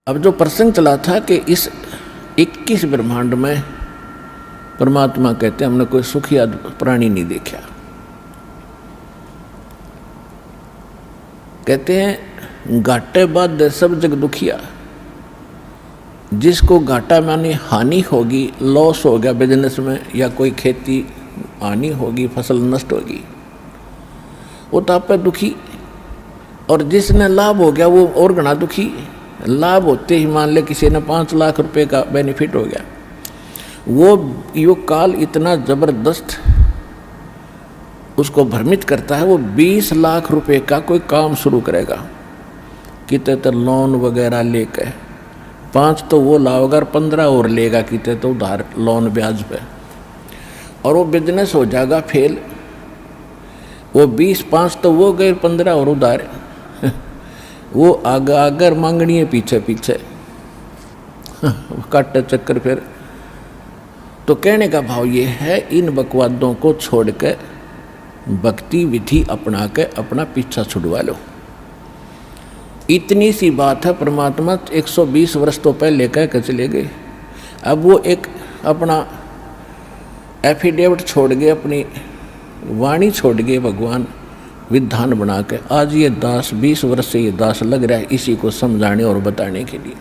अब जो प्रसंग चला था कि इस 21 ब्रह्मांड में परमात्मा कहते हैं हमने कोई सुखी प्राणी नहीं देखा। कहते हैं घाटे बाद सब जग दुखिया। जिसको घाटा मानी हानि होगी, लॉस हो गया बिजनेस में, या कोई खेती हानि होगी, फसल नष्ट होगी, वो तो आप पे दुखी। और जिसने लाभ हो गया वो और घना दुखी। लाभ होते ही मान ले किसी ने 5 लाख रुपए का बेनिफिट हो गया, वो यो काल इतना जबरदस्त उसको भ्रमित करता है। वो 20 लाख रुपए का कोई काम शुरू करेगा, कितने तो लोन वगैरह लेकर 5 तो वो लाओगा और 15 और लेगा, कितने तो उधार लोन ब्याज पे, और वो बिजनेस हो जाएगा फेल। वो 20-5 तो वो गए, 15 और उधार वो आगर मांगनी है पीछे पीछे काटे चक्कर। फिर तो कहने का भाव ये है, इन बकवादों को छोड़कर भक्ति विधि अपना के अपना पीछा छुड़वा लो। इतनी सी बात है। परमात्मा 120 वर्ष तो पहले कह के चले गए। अब वो एक अपना एफिडेविट छोड़ गए, अपनी वाणी छोड़ गए भगवान विधान बना के। आज ये दास 20 वर्ष से ये दास लग रहा है इसी को समझाने और बताने के लिए।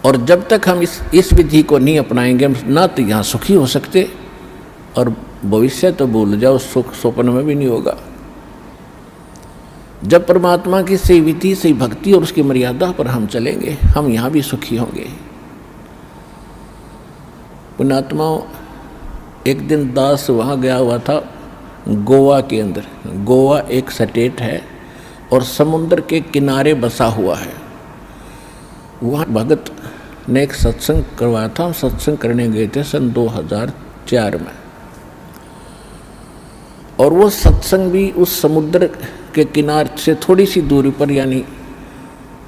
और जब तक हम इस विधि को नहीं अपनाएंगे ना तो यहाँ सुखी हो सकते, और भविष्य तो भूल जाओ, सुख स्वप्न में भी नहीं होगा। जब परमात्मा की सही विधि, सही भक्ति और उसकी मर्यादा पर हम चलेंगे, हम यहाँ भी सुखी होंगे। पुण्यात्माओं, एक दिन दास वहाँ गया हुआ था गोवा के अंदर। गोवा एक स्टेट है और समुद्र के किनारे बसा हुआ है। वहाँ भगत ने एक सत्संग करवाया था। हम सत्संग करने गए थे सन 2004 में, और वो सत्संग भी उस समुद्र के किनारे से थोड़ी सी दूरी पर, यानी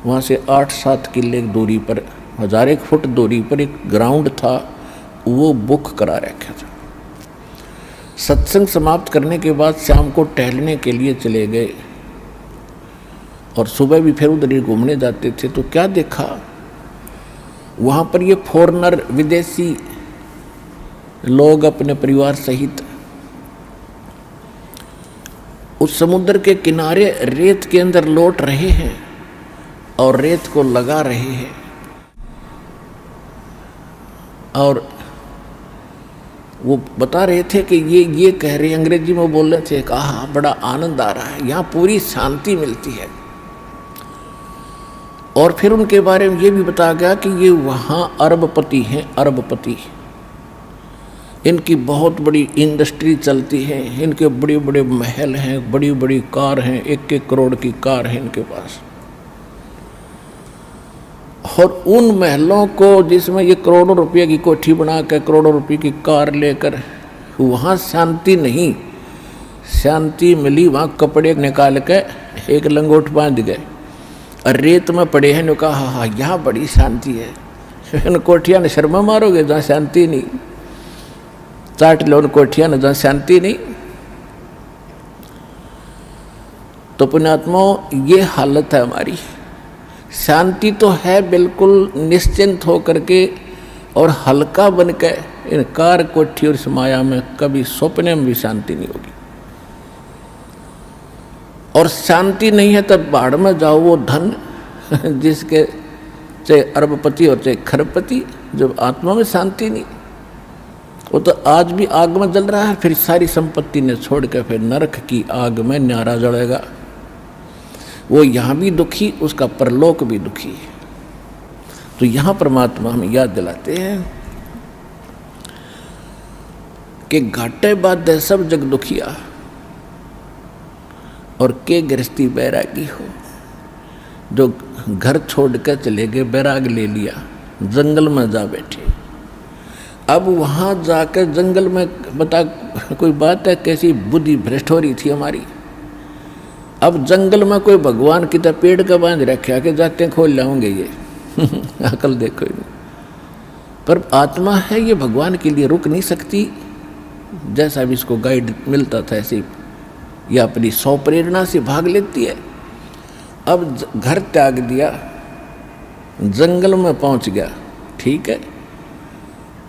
वहाँ से 8-7 किले दूरी पर, 1000 फुट दूरी पर एक ग्राउंड था, वो बुक करा रखा था। सत्संग समाप्त करने के बाद शाम को टहलने के लिए चले गए, और सुबह भी फिर उधर ही घूमने जाते थे। तो क्या देखा वहाँ पर, ये फॉरेनर विदेशी लोग अपने परिवार सहित उस समुद्र के किनारे रेत के अंदर लौट रहे हैं और रेत को लगा रहे हैं। और वो बता रहे थे कि ये कह रहे, अंग्रेजी में बोल रहे थे, कहा बड़ा आनंद आ रहा है, यहाँ पूरी शांति मिलती है। और फिर उनके बारे में ये भी बताया गया कि ये वहाँ अरबपति हैं, अरबपति। इनकी बहुत बड़ी इंडस्ट्री चलती है, इनके बड़े बड़े महल हैं, बड़ी बड़ी कार हैं, 1-1 करोड़ की कार है इनके पास। और उन महलों को जिसमें ये करोड़ों रुपये की कोठी बना कर, करोड़ों रुपये की कार लेकर, वहाँ शांति नहीं। शांति मिली वहाँ कपड़े निकाल के एक लंगोट बांध गए और रेत में पड़े हैं। ने कहा हाँ यहाँ बड़ी शांति है। इन कोठिया ने शर्मा मारोगे जहाँ शांति नहीं, चाट लो उन कोठिया ने जहाँ शांति नहीं। तो पुण्यात्माओं, ये हालत है हमारी। शांति तो है बिल्कुल निश्चिंत हो करके और हल्का बन के, इन कार कोठी और इस माया में कभी सपने में भी शांति नहीं होगी। और शांति नहीं है तब बाढ़ में जाओ, वो धन जिसके चाहे अरबपति और चाहे खरबपति, जब आत्मा में शांति नहीं, वो तो आज भी आग में जल रहा है, फिर सारी संपत्ति ने छोड़ के फिर नरक की आग में न्यारा जलेगा। वो यहाँ भी दुखी, उसका परलोक भी दुखी। तो यहाँ परमात्मा हमें याद दिलाते हैं कि घाटे बाद सब जग दुखिया, और के गृहस्थी बैरागी हो। जो घर छोड़ कर चले गए, बैराग ले लिया, जंगल में जा बैठे। अब वहाँ जाकर जंगल में बता कोई बात है, कैसी बुद्धि भ्रष्ट हो रही थी हमारी। अब जंगल में कोई भगवान की तरह पेड़ का बांध रखा कि जाते खोल लाऊंगे ये अकल देखो। पर आत्मा है ये भगवान के लिए रुक नहीं सकती। जैसा भी इसको गाइड मिलता था ऐसे ही या अपनी स्वप्रेरणा से भाग लेती है। अब घर त्याग दिया, जंगल में पहुंच गया, ठीक है,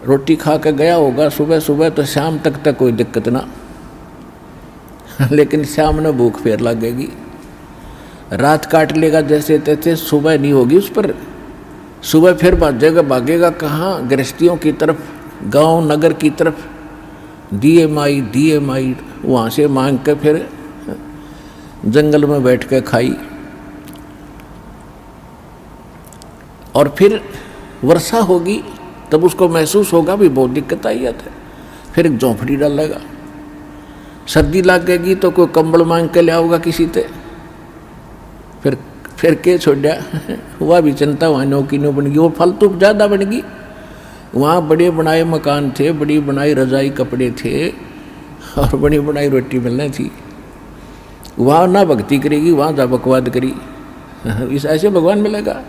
रोटी खा के गया होगा सुबह सुबह, तो शाम तक कोई दिक्कत ना, लेकिन शाम में भूख फेर लगेगी, रात काट लेगा जैसे तैसे, सुबह नहीं होगी उस पर। सुबह फिर भागेगा कहाँ? गृहस्थियों की तरफ, गांव नगर की तरफ, दिए माई वहाँ से मांग के फिर जंगल में बैठ के खाई। और फिर वर्षा होगी तब उसको महसूस होगा भी बहुत दिक्कत आई है, फिर एक झोंपड़ी डालेगा। सर्दी लग गएगी तो कोई कंबल मांग के ले आओगा किसी से, फिर के छोड़ा वह भी चिंता वहाँ नौकी नो बन गई, वो फालतू ज़्यादा बन गई। वहाँ बड़े बनाए मकान थे, बड़ी बनाई रजाई कपड़े थे और बड़ी बनाई रोटी मिलनी थी। वहाँ ना भक्ति करेगी, वहाँ जा बकवाद करी, इस ऐसे भगवान मिलेगा।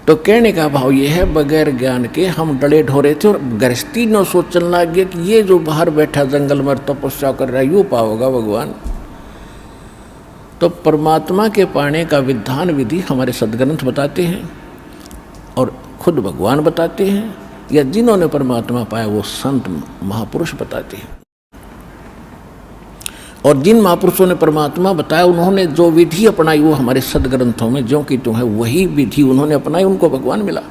तो कहने का भाव ये है, बगैर ज्ञान के हम डले ढोरे थे और गृहस्थी न सोचने लग गए कि ये जो बाहर बैठा जंगल में तपस्या कर रहा है यूँ पाओगा भगवान। तो परमात्मा के पाने का विधान विधि हमारे सदग्रंथ बताते हैं और खुद भगवान बताते हैं, या जिन्होंने परमात्मा पाया वो संत महापुरुष बताते हैं। और जिन महापुरुषों ने परमात्मा बताया उन्होंने जो विधि अपनाई वो हमारे सदग्रंथों में ज्यों की त्यों है, वही विधि उन्होंने अपनाई, उनको भगवान मिला।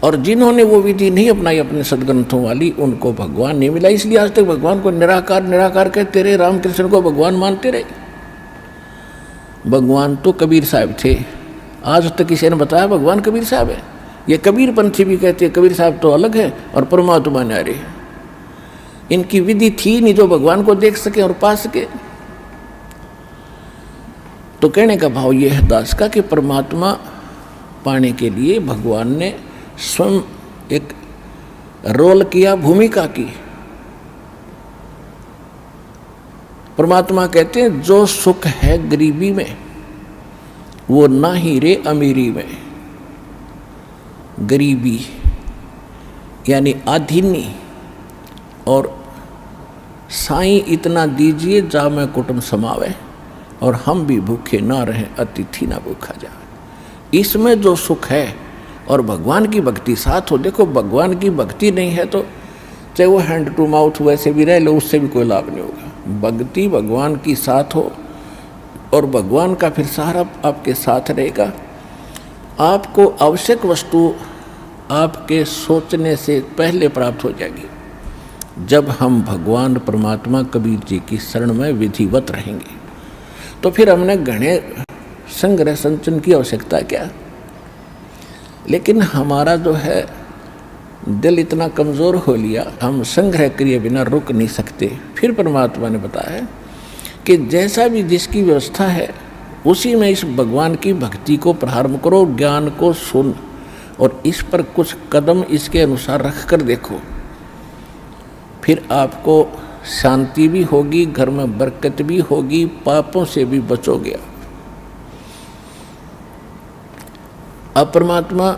और जिन्होंने वो विधि नहीं अपनाई अपने सदग्रंथों वाली, उनको भगवान नहीं मिला। इसलिए आज तक भगवान को निराकार निराकार कहते रहे, रामकृष्ण को भगवान मानते रहे। भगवान तो कबीर साहब थे, आज तक किसी ने बताया भगवान कबीर साहब है? ये कबीर पंथी भी कहते हैं कबीर साहब तो अलग है और परमात्मा न्यारे हैं। इनकी विधि थी नहीं जो भगवान को देख सके और पा सके। तो कहने का भाव यह है दास का कि परमात्मा पाने के लिए भगवान ने स्वयं एक रोल किया, भूमिका की। परमात्मा कहते हैं जो सुख है गरीबी में वो ना ही रे अमीरी में। गरीबी यानी आधीनी और साईं इतना दीजिए जा मैं कुटुंब समावे, और हम भी भूखे ना रहें अतिथि ना भूखा जाए। इसमें जो सुख है और भगवान की भक्ति साथ हो। देखो भगवान की भक्ति नहीं है तो चाहे वो हैंड टू माउथ वैसे भी रह लो, उससे भी कोई लाभ नहीं होगा। भक्ति भगवान की साथ हो और भगवान का फिर सहारा आपके साथ रहेगा। आपको आवश्यक वस्तु आपके सोचने से पहले प्राप्त हो जाएगी जब हम भगवान परमात्मा कबीर जी की शरण में विधिवत रहेंगे। तो फिर हमने घने संग्रह संचन की आवश्यकता क्या? लेकिन हमारा जो है दिल इतना कमज़ोर हो लिया, हम संग्रह किए बिना रुक नहीं सकते। फिर परमात्मा ने बताया कि जैसा भी जिसकी व्यवस्था है उसी में इस भगवान की भक्ति को प्रारंभ करो, ज्ञान को सुन और इस पर कुछ कदम इसके अनुसार रख कर देखो। फिर आपको शांति भी होगी, घर में बरकत भी होगी, पापों से भी बचोगे। अब परमात्मा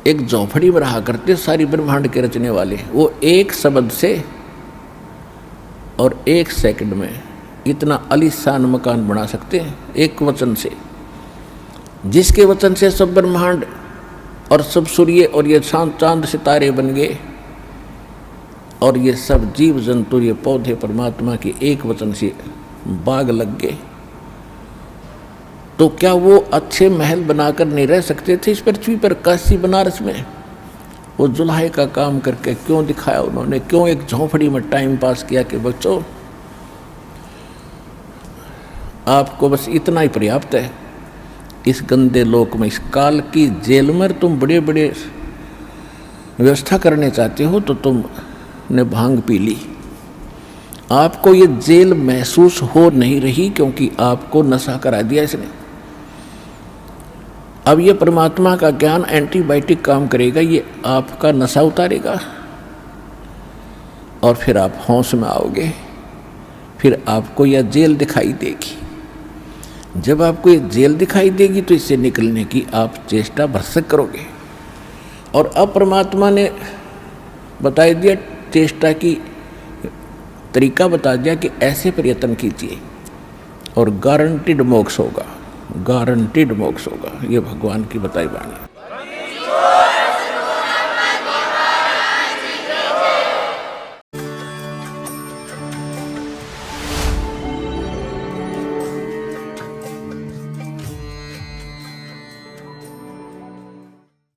एक झोंपड़ी में रहा करते, सारी ब्रह्मांड के रचने वाले। वो एक शब्द से और एक सेकंड में इतना आलीशान मकान बना सकते हैं, एक वचन से, जिसके वचन से सब ब्रह्मांड और सब सूर्य और ये चांद सितारे बन गए और ये सब जीव जंतु, ये पौधे परमात्मा के एक वचन से बाग लग गए। तो क्या वो अच्छे महल बनाकर नहीं रह सकते थे इस पृथ्वी पर? काशी बनारस में वो जुल्हे का काम करके क्यों दिखाया उन्होंने? क्यों एक झोंपड़ी में टाइम पास किया कि बच्चों आपको बस इतना ही पर्याप्त है। इस गंदे लोक में, इस काल की जेल में तुम बड़े बड़े व्यवस्था करने चाहते हो तो तुमने भांग पी ली। आपको ये जेल महसूस हो नहीं रही क्योंकि आपको नशा करा दिया इसने। अब ये परमात्मा का ज्ञान एंटीबायोटिक काम करेगा, ये आपका नशा उतारेगा और फिर आप होश में आओगे। फिर आपको यह जेल दिखाई देगी। जब आपको ये जेल दिखाई देगी तो इससे निकलने की आप चेष्टा भरसक करोगे। और अब परमात्मा ने बता दिया चेष्टा की तरीका बता दिया कि ऐसे प्रयत्न कीजिए और गारंटीड मोक्ष होगा, गारंटीड मोक्ष होगा। ये भगवान की बताई वाणी।